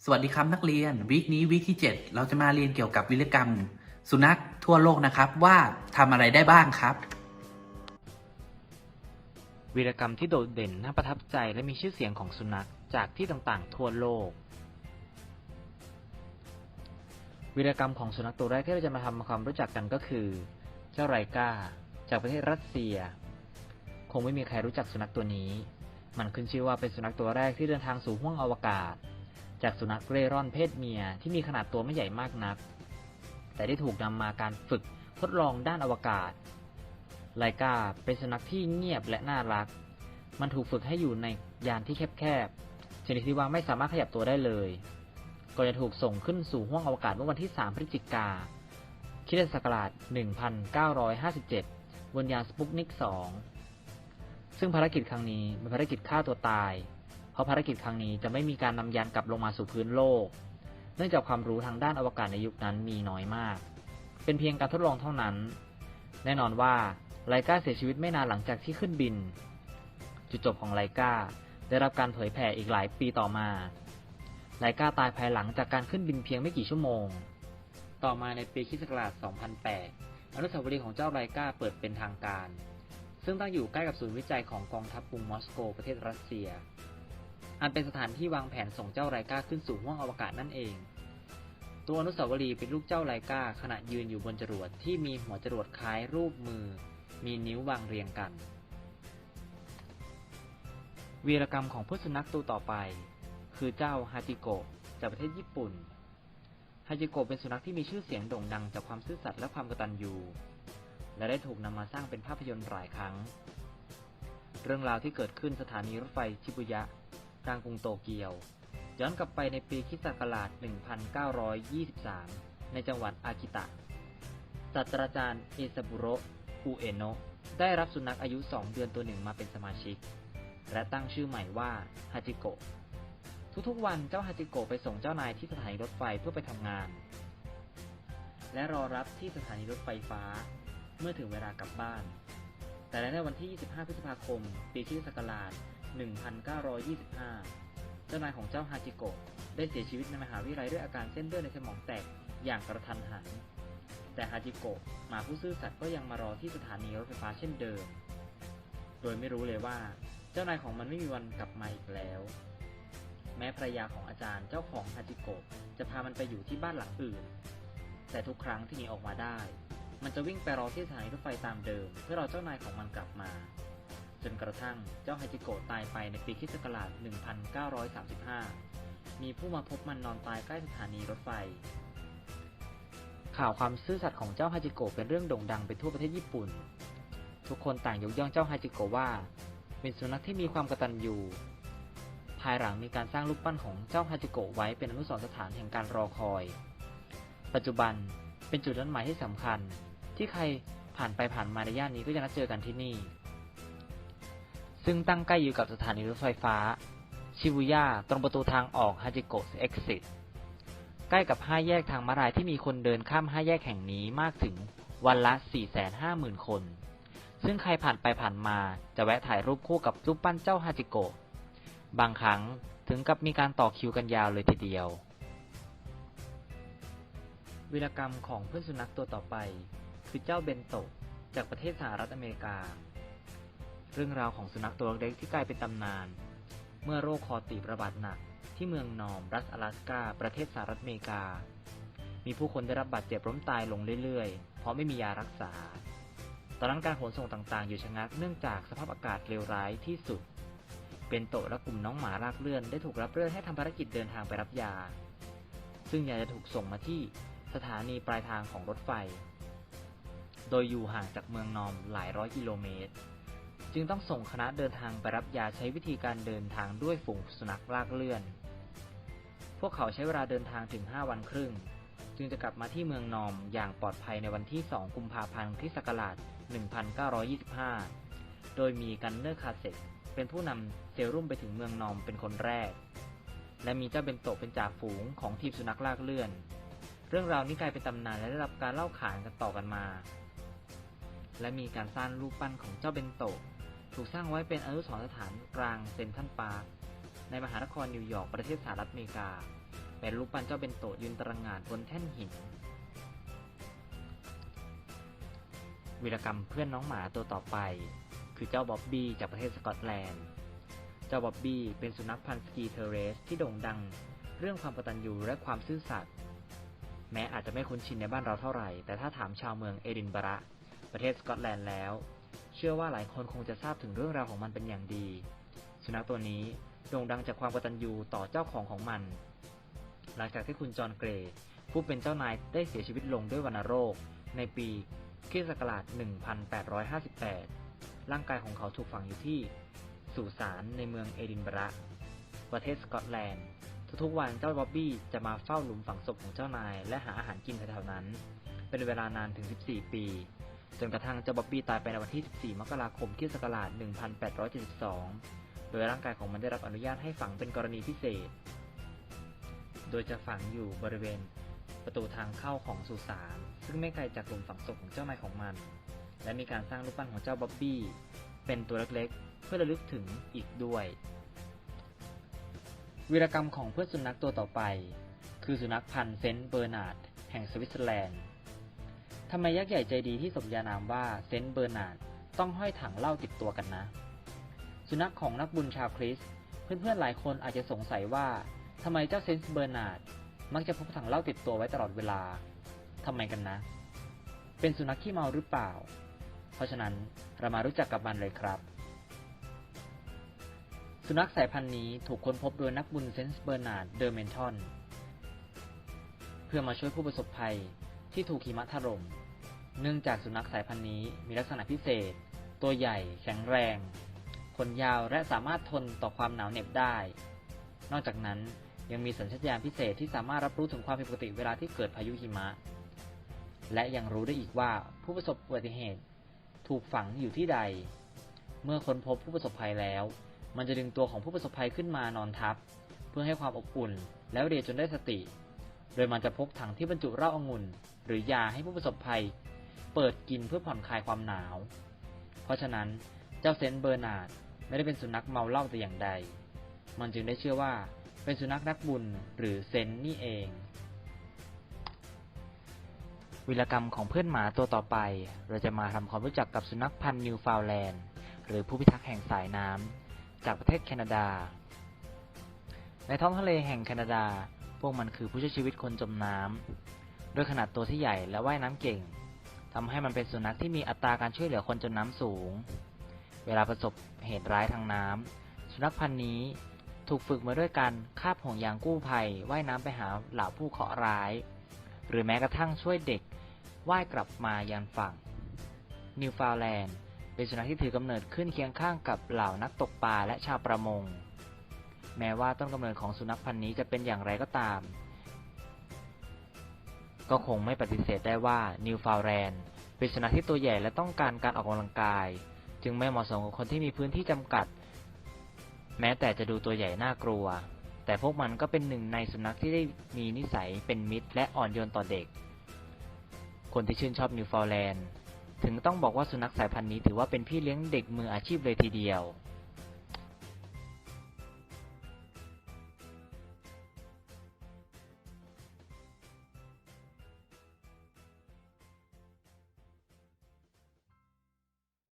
สวัสดีครับนักเรียนวีคนี้วีคที่7เราจะมาเรียนเกี่ยวกับวีรกรรมสุนัขทั่วโลกนะครับว่าทำอะไรได้บ้างครับวีรกรรมที่โดดเด่นน่าประทับใจและมีชื่อเสียงของสุนัขจากที่ต่างๆทั่วโลกวีรกรรมของสุนัขตัวแรกที่เราจะมาทำความรู้จักกันก็คือเจ้าไรก้าจากประเทศรัสเซียคงไม่มีใครรู้จักสุนัขตัวนี้มันขึ้นชื่อว่าเป็นสุนัขตัวแรกที่เดินทางสู่ห้วงอวกาศจากสุนัขเร่ร่อนเพศเมียที่มีขนาดตัวไม่ใหญ่มากนักแต่ได้ถูกนำมาการฝึกทดลองด้านอวกาศไลกาเป็นสุนัขที่เงียบและน่ารักมันถูกฝึกให้อยู่ในยานที่แคบๆชนิดที่ว่าไม่สามารถขยับตัวได้เลยก็จะถูกส่งขึ้นสู่ห้วงอวกาศเมื่อวันที่ 3 พฤศจิกายน ค.ศ. 1957 บนยานสปุตนิก 2 ซึ่งภารกิจครั้งนี้เป็นภารกิจฆ่าตัวตายเพราะภารกิจครั้งนี้จะไม่มีการนำยานกลับลงมาสู่พื้นโลกเนื่องจากความรู้ทางด้านอวกาศในยุคนั้นมีน้อยมากเป็นเพียงการทดลองเท่านั้นแน่นอนว่าไลกาเสียชีวิตไม่นานหลังจากที่ขึ้นบินจุดจบของไลกาได้รับการเผยแผ่อีกหลายปีต่อมาไลกาตายภายหลังจากการขึ้นบินเพียงไม่กี่ชั่วโมงต่อมาในปีค.ศ. 2008 อนุสาวรีย์ของเจ้าไลกาเปิดเป็นทางการซึ่งตั้งอยู่ใกล้กับศูนย์วิจัยของกองทัพกรุงมอสโกประเทศรัสเซียอันเป็นสถานที่วางแผนส่งเจ้าไลกาขึ้นสู่ห้วงอวกาศนั่นเองตัวอนุสาวรีย์เป็นรูปเจ้าไลกาขณะยืนอยู่บนจรวดที่มีหัวจรวดคล้ายรูปมือมีนิ้ววางเรียงกันวีรกรรมของผู้สุนัขตัวต่อไปคือเจ้าฮาจิโกะจากประเทศญี่ปุ่นฮาจิโกะเป็นสุนัขที่มีชื่อเสียงโด่งดังจากความซื่อสัตย์และความกตัญญูและได้ถูกนำมาสร้างเป็นภาพยนตร์หลายครั้งเรื่องราวที่เกิดขึ้นสถานีรถไฟชิบุยะกลางกรุงโตเกียวย้อนกลับไปในปีค.ศ. 1923 ในจังหวัดอากิตะศาสตราจารย์เอซาบุโระ อุเอโนะได้รับสุนัขอายุ 2 เดือนตัวหนึ่งมาเป็นสมาชิกและตั้งชื่อใหม่ว่าฮาจิโกะทุกๆวันเจ้าฮาจิโกะไปส่งเจ้านายที่สถานีรถไฟเพื่อไปทำงานและรอรับที่สถานีรถไฟฟ้าเมื่อถึงเวลากลับบ้านแต่ในวันที่ 25 พฤษภาคม ปีค.ศ. 1925 เจ้านายของเจ้าฮาจิโกะได้เสียชีวิตในมหาวิทยาลัยด้วยอาการเส้นเลือดในสมองแตกอย่างกระทันหันแต่ฮาจิโกะหมาผู้ซื่อสัตย์ก็ยังมารอที่สถานีรถไฟฟ้าเช่นเดิมโดยไม่รู้เลยว่าเจ้านายของมันไม่มีวันกลับมาอีกแล้วแม้ภรรยาของอาจารย์เจ้าของฮาจิโกะจะพามันไปอยู่ที่บ้านหลังอื่นแต่ทุกครั้งที่หนีออกมาได้มันจะวิ่งไปรอที่สถานีรถไฟตามเดิมเพื่อรอเจ้านายของมันกลับมาจนกระทั่งเจ้าฮาจิโกะตายไปในปีค.ศ. 1935 มีผู้มาพบมันนอนตายใกล้สถานีรถไฟข่าวความซื่อสัตย์ของเจ้าฮาจิโกะเป็นเรื่องโด่งดังไปทั่วประเทศญี่ปุ่นทุกคนต่างยกย่องเจ้าฮาจิโกะว่าเป็นสุนัขที่มีความกตัญญูภายหลังมีการสร้างรูปปั้นของเจ้าฮาจิโกะไว้เป็นอนุสรณ์สถานแห่งการรอคอยปัจจุบันเป็นจุดนัดหมายที่สำคัญที่ใครผ่านไปผ่านมาในย่านนี้ก็จะนัดเจอกันที่นี่ซึ่งตั้งใกล้อยู่กับสถานีรถไฟฟ้าชิบุย่าตรงประตูทางออกฮาจิโกะเอ็กซิสใกล้กับ5 แยกทางม้าลายที่มีคนเดินข้าม5 แยกแห่งนี้มากถึงวันละ 450,000 คนซึ่งใครผ่านไปผ่านมาจะแวะถ่ายรูปคู่กับรูปปั้นเจ้าฮาจิโกะบางครั้งถึงกับมีการต่อคิวกันยาวเลยทีเดียววีรกรรมของเพื่อนสุนัขตัวต่อไปคือเจ้าเบนโตะจากประเทศสหรัฐอเมริกาเรื่องราวของสุนัขตัวเล็กที่กลายเป็นตำนานเมื่อโรคคอตีบระบาดหนักที่เมืองนอมรัฐอลาสกาประเทศสหรัฐอเมริกามีผู้คนได้รับบาดเจ็บล้มตายลงเรื่อยๆเพราะไม่มียารักษาตอนนั้นการขนส่งต่างๆอยู่ชะงักเนื่องจากสภาพอากาศเลวร้ายที่สุดเบนโตะและกลุ่มน้องหมาลากเลื่อนได้ถูกรับเลื่อนให้ทำภารกิจเดินทางไปรับยาซึ่งยาจะถูกส่งมาที่สถานีปลายทางของรถไฟโดยอยู่ห่างจากเมืองนอมหลายร้อยกิโลเมตรจึงต้องส่งคณะเดินทางไปรับยาใช้วิธีการเดินทางด้วยฝูงสุนัขลากเลื่อนพวกเขาใช้เวลาเดินทางถึง5 วันครึ่งจึงจะกลับมาที่เมืองนอมอย่างปลอดภัยในวันที่ 2 กุมภาพันธ์ ค.ศ. 1925 โดยมีกันเนอร์คาเซ็ตเป็นผู้นำเซรุ่มไปถึงเมืองนอมเป็นคนแรกและมีเจ้าเบนโตะเป็นจ่าฝูงของทีมสุนัขลากเลื่อนเรื่องราวนี้กลายเป็นตำนานและได้รับการเล่าขานกันต่อกันมาและมีการสร้างรูปปั้นของเจ้าเบนโตะถูกสร้างไว้เป็นอนุสรณ์สถานกลางเซ็นทรัลพาร์คในมหานครนิวยอร์กประเทศสหรัฐอเมริกาไป เป็นรูปปั้นเจ้าเบนโตะยืนตระหง่านบนแท่นหินวีรกรรมเพื่อนน้องหมาตัวต่อไปคือเจ้าบ๊อบบี้จากประเทศสกอตแลนด์เจ้าบ๊อบบี้เป็นสุนัขพันธุ์สกีเทอร์เรสที่โด่งดังเรื่องความกตัญญูและความซื่อสัตย์แม้อาจจะไม่คุ้นชินในบ้านเราเท่าไหร่แต่ถ้าถามชาวเมืองเอดินบะระประเทศสกอตแลนด์แล้วเชื่อว่าหลายคนคงจะทราบถึงเรื่องราวของมันเป็นอย่างดีสุนัขตัวนี้โด่งดังจากความกตัญญูต่อเจ้าของมันหลังจากที่คุณจอห์นเกรย์ผู้เป็นเจ้านายได้เสียชีวิตลงด้วยวัณโรคในปีค.ศ. 1858 ร่างกายของเขาถูกฝังอยู่ที่สุสานในเมืองเอดินบะระประเทศสกอตแลนด์ทุกๆวันเจ้าบ๊อบบี้จะมาเฝ้าหลุมฝังศพของเจ้านายและหาอาหารกินแถวๆนั้นเป็นเวลานานถึง14 ปีจนกระทั่งเจ้าบ๊อบบี้ตายไปในวันที่ 14 มกราคม ค.ศ. 1872 โดยร่างกายของมันได้รับอนุญาตให้ฝังเป็นกรณีพิเศษโดยจะฝังอยู่บริเวณประตูทางเข้าของสุสานซึ่งไม่ไกลจากหลุมฝังศพของเจ้านายของมันและมีการสร้างรูปปั้นของเจ้าบ๊อบบี้เป็นตัวเล็กๆเพื่อระลึกถึงอีกด้วยวีรกรรมของเพื่อนสุนัขตัวต่อไปคือสุนัขพันธุ์เซนต์เบอร์นาร์ดแห่งสวิตเซอร์แลนด์ทำไมยักษ์ใหญ่ใจดีที่สมญานามว่าเซนต์เบอร์นาร์ดต้องห้อยถังเหล้าติดตัวกันนะสุนัขของนักบุญชาวคริสต์เพื่อนๆหลายคนอาจจะสงสัยว่าทำไมเจ้าเซนต์เบอร์นาร์ดมักจะพกถังเหล้าติดตัวไว้ตลอดเวลาทำไมกันนะเป็นสุนัขขี้เมาหรือเปล่าเพราะฉะนั้นเรามารู้จักกับมันเลยครับสุนัขสายพันธุ์นี้ถูกค้นพบโดยนักบุญเซนต์เบอร์นาร์ดเดอเมนทอนเพื่อมาช่วยผู้ประสบภัยที่ถูกหิมะถล่มเนื่องจากสุนัขสายพันธุ์นี้มีลักษณะพิเศษตัวใหญ่แข็งแรงขนยาวและสามารถทนต่อความหนาวเหน็บได้นอกจากนั้นยังมีสัญชาตญาณพิเศษที่สามารถรับรู้ถึงความผิดปกติเวลาที่เกิดพายุหิมะและยังรู้ได้อีกว่าผู้ประสบอุบัติเหตุถูกฝังอยู่ที่ใดเมื่อค้นพบผู้ประสบภัยแล้วมันจะดึงตัวของผู้ประสบภัยขึ้นมานอนทับเพื่อให้ความอบอุ่นแล้วเรียจนได้สติโดยมันจะพกถังที่บรรจุเหล้าองุ่นหรือยาให้ผู้ประสบภัยเปิดกินเพื่อผ่อนคลายความหนาวเพราะฉะนั้นเจ้าเซนต์เบอร์นาร์ดไม่ได้เป็นสุนัขเมาเหล้าแต่อย่างใดมันจึงได้เชื่อว่าเป็นสุนัขนักบุญหรือเซนต์นี่เองวีรกรรมของเพื่อนหมาตัวต่อไปเราจะมาทำความรู้จักกับสุนัขพันธุ์นิวฟาวน์แลนด์หรือผู้พิทักษ์แห่งสายน้ำจากประเทศแคนาดาในท้องทะเลแห่งแคนาดาพวกมันคือผู้ช่วยชีวิตคนจมน้ำด้วยขนาดตัวที่ใหญ่และว่ายน้ำเก่งทำให้มันเป็นสุนัขที่มีอัตราการช่วยเหลือคนจมน้ำสูงเวลาประสบเหตุร้ายทางน้ำสุนัขพันธุ์นี้ถูกฝึกมาด้วยการคาบห่วงยางกู้ภัยว่ายน้ำไปหาเหล่าผู้เคราะห์ร้ายหรือแม้กระทั่งช่วยเด็กว่ายกลับมายังฝั่งนิวฟาวน์แลนด์เป็นสุนัขที่ถือกำเนิดขึ้นเคียงข้างกับเหล่านักตกปลาและชาวประมงแม้ว่าต้นกำเนิดของสุนัขพันธุ์นี้จะเป็นอย่างไรก็ตามก็คงไม่ปฏิเสธได้ว่านิวฟาวน์แลนด์เป็นสุนัขที่ตัวใหญ่และต้องการการออกกำลังกายจึงไม่เหมาะสมกับคนที่มีพื้นที่จำกัดแม้แต่จะดูตัวใหญ่น่ากลัวแต่พวกมันก็เป็นหนึ่งในสุนัขที่ได้มีนิสัยเป็นมิตรและอ่อนโยนต่อเด็กคนที่ชื่นชอบนิวฟาวน์แลนด์ถึงต้องบอกว่าสุนัขสายพันธุ์นี้ถือว่าเป็นพี่เลี้ยงเด็กมืออาชีพเลยทีเดียว